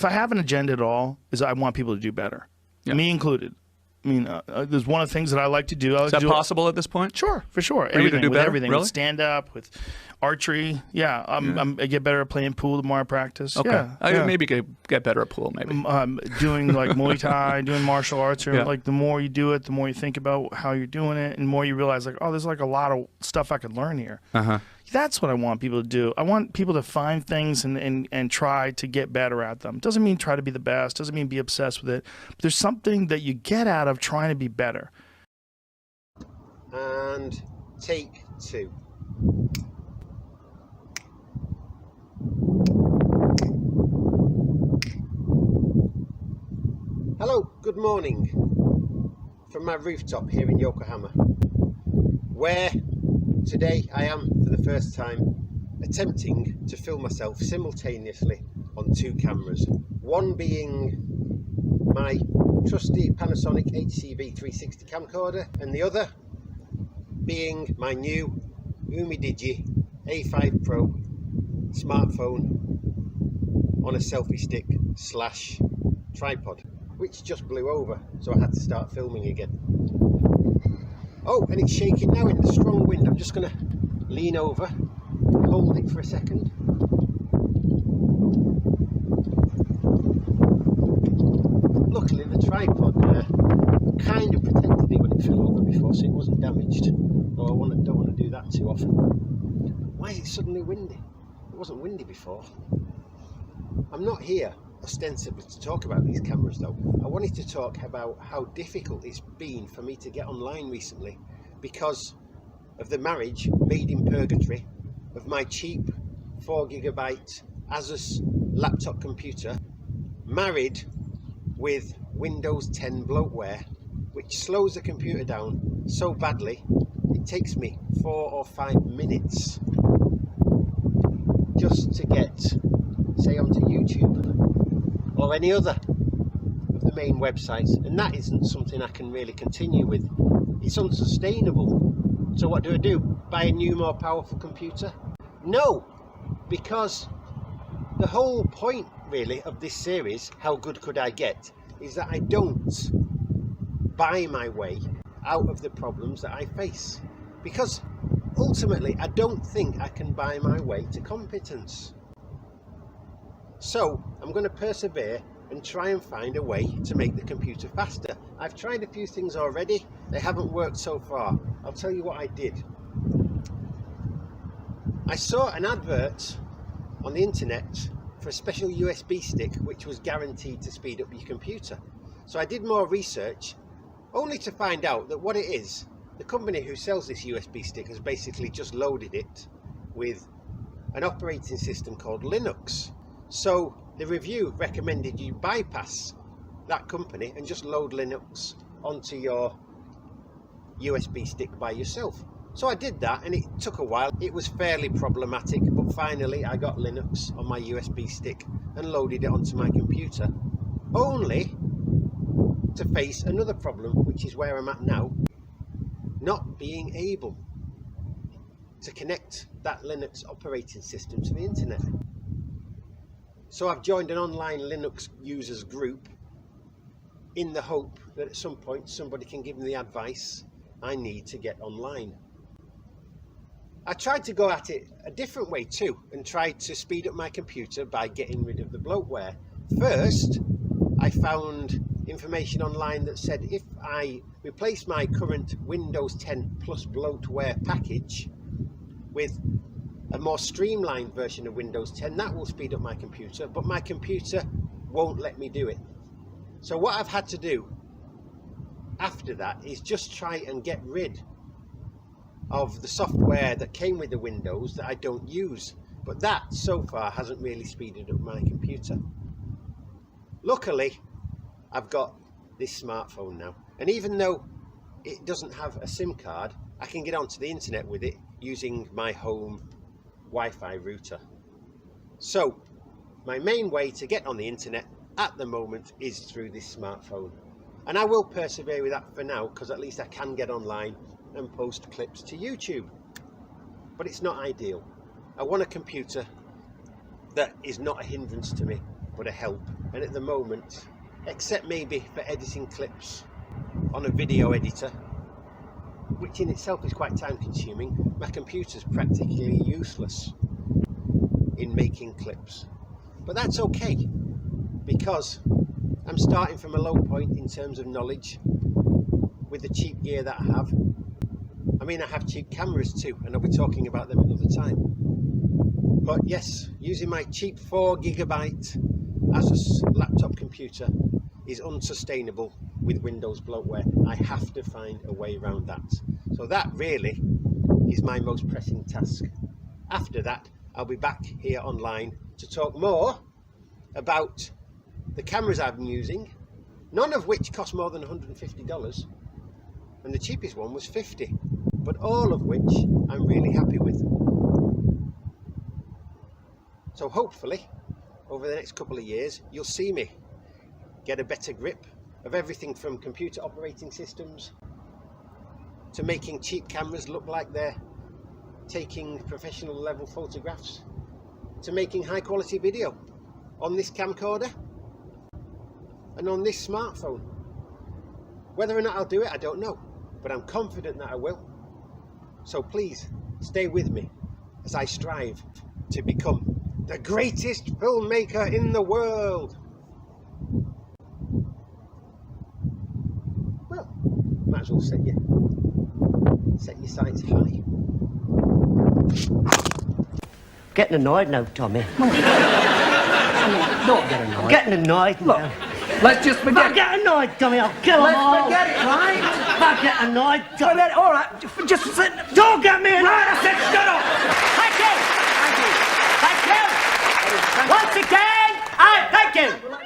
if I have an agenda at all, is I want people to do better, me included. I mean, there's one of the things that I like to do. Is that possible at this point? Sure, for sure. For you to do better? Everything, really? with stand-up, with archery. Yeah, I get better at playing pool the more I practice. Okay. Yeah, I maybe get better at pool, maybe. Doing like Muay Thai, doing martial arts, or like the more you do it, the more you think about how you're doing it, and the more you realize like, oh, there's like a lot of stuff I could learn here. That's what I want people to do. I want people to find things and try to get better at them. Doesn't mean try to be the best. Doesn't mean be obsessed with it. But there's something that you get out of trying to be better. And take 2. Hello, good morning from my rooftop here in Yokohama, where today I am for the first time attempting to film myself simultaneously on 2 cameras. One being my trusty Panasonic HC-V360 camcorder, and the other being my new Umidigi A5 Pro smartphone on a selfie stick / tripod, which just blew over, so I had to start filming again. Oh, and it's shaking now in the strong wind. I'm just going to lean over, hold it for a second. Luckily the tripod kind of protected it when it fell over before, so it wasn't damaged. Though I don't want to do that too often. Why is it suddenly windy? It wasn't windy before. I'm not here ostensibly to talk about these cameras though. I wanted to talk about how difficult it's been for me to get online recently because of the marriage made in purgatory of my cheap 4GB ASUS laptop computer married with Windows 10 bloatware, which slows the computer down so badly it takes me 4 or 5 minutes just to get, say, onto YouTube or any other of the main websites, and that isn't something I can really continue with. It's unsustainable. So what do? Buy a new, more powerful computer? No, because the whole point really of this series, How Good Could I Get, is that I don't buy my way out of the problems that I face, because ultimately I don't think I can buy my way to competence. So I'm going to persevere and try and find a way to make the computer faster. I've tried a few things already, they haven't worked so far. I'll tell you what I did. I saw an advert on the internet for a special USB stick which was guaranteed to speed up your computer. So I did more research, only to find out that what it is, the company who sells this USB stick has basically just loaded it with an operating system called Linux. So the review recommended you bypass that company and just load Linux onto your USB stick by yourself. So I did that, and it took a while. It was fairly problematic, but finally I got Linux on my USB stick and loaded it onto my computer, only to face another problem, which is where I'm at now, not being able to connect that Linux operating system to the internet. So I've joined an online Linux users group in the hope that at some point somebody can give me the advice I need to get online. I tried to go at it a different way too, and tried to speed up my computer by getting rid of the bloatware. First, I found information online that said if I replace my current Windows 10 Plus bloatware package with a more streamlined version of Windows 10, that will speed up my computer, but my computer won't let me do it. So what I've had to do after that is just try and get rid of the software that came with the Windows that I don't use, but that so far hasn't really speeded up my computer. Luckily I've got this smartphone now, and even though it doesn't have a SIM card, I can get onto the internet with it using my home Wi-Fi router. So my main way to get on the internet at the moment is through this smartphone, and I will persevere with that for now, because at least I can get online and post clips to YouTube. But it's not ideal. I want a computer that is not a hindrance to me, but a help. And at the moment, except maybe for editing clips on a video editor, which in itself is quite time consuming, my computer's practically useless in making clips. But that's okay, because I'm starting from a low point in terms of knowledge with the cheap gear that I have. I mean, I have cheap cameras too, and I'll be talking about them another time. But yes, using my cheap 4GB ASUS laptop computer is unsustainable with Windows bloatware. I have to find a way around that. So that really is my most pressing task. After that, I'll be back here online to talk more about the cameras I've been using, none of which cost more than $150, and the cheapest one was $50, but all of which I'm really happy with. So hopefully, over the next couple of years, you'll see me get a better grip of everything from computer operating systems to making cheap cameras look like they're taking professional level photographs, to making high quality video on this camcorder and on this smartphone. Whether or not I'll do it, I don't know, but I'm confident that I will. So please stay with me as I strive to become the greatest filmmaker in the world. Well, might as well set your sights high. Getting annoyed now, Tommy. Don't get annoyed. I'm getting annoyed now. Look, let's just forget. I'll get annoyed, Tommy. I'll kill them all. Let's forget it, right? I'll get annoyed, Tommy. All right, just sit. Don't get me annoyed. Right, I said shut up. Thank you. Thank you. Thank you. Once again, I thank you.